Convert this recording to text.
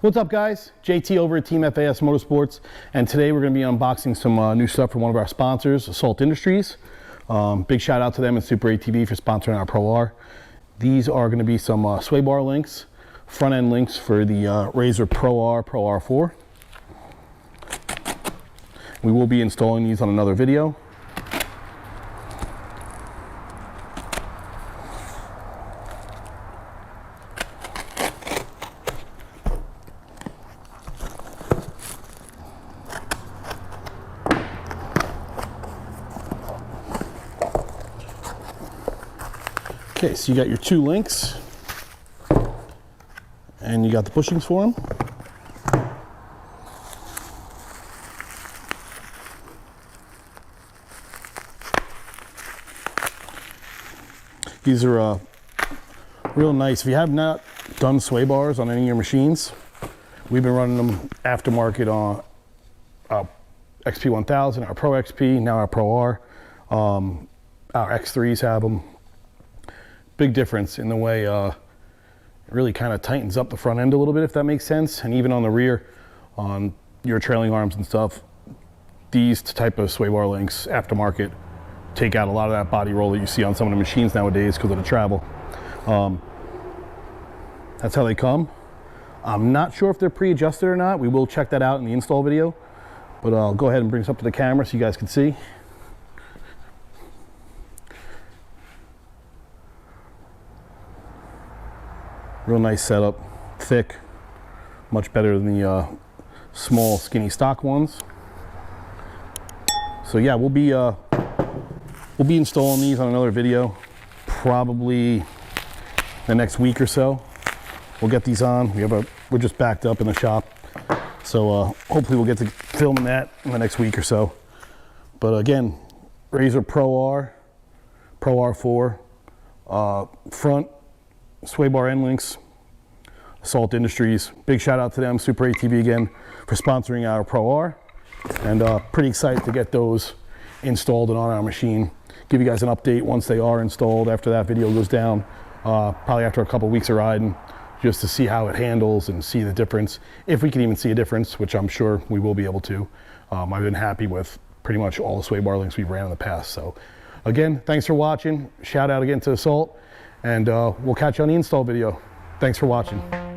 What's up, guys? JT over at Team FAS Motorsports, and today we're going to be unboxing some new stuff from one of our sponsors, Assault Industries. Big shout out to them and Super ATV for sponsoring our Pro R. These are going to be some sway bar links, front end links for the RZR Pro R, Pro R4. We will be installing these on another video. Okay, so you got your two links, and you got the bushings for them. These are real nice. If you have not done sway bars on any of your machines, we've been running them aftermarket on our XP1000, our Pro XP, now our Pro R. Our X3s have them. Big difference in the way it really kind of tightens up the front end a little bit, if that makes sense. And even on the rear, on your trailing arms and stuff, these type of sway bar links aftermarket take out a lot of that body roll that you see on some of the machines nowadays because of the travel. That's how they come. I'm not sure if they're pre-adjusted or not. We will check that out in the install video, but I'll go ahead and bring this up to the camera so you guys can see. Real nice setup, thick, much better than the small, skinny stock ones. So yeah, we'll be installing these on another video, probably the next week or so. We'll get these on. We're just backed up in the shop, so hopefully we'll get to filming that in the next week or so. But again, RZR Pro R, Pro R4, front sway bar end links, Assault Industries. Big shout out to them, Super ATV again, for sponsoring our Pro R, and pretty excited to get those installed and on our machine. Give you guys an update once they are installed after that video goes down, probably after a couple weeks of riding, just to see how it handles and see the difference, if we can even see a difference, which I'm sure we will be able to. I've been happy with pretty much all the sway bar links we've ran in the past. So again, thanks for watching. Shout out again to Assault, and we'll catch you on the install video. Thanks for watching.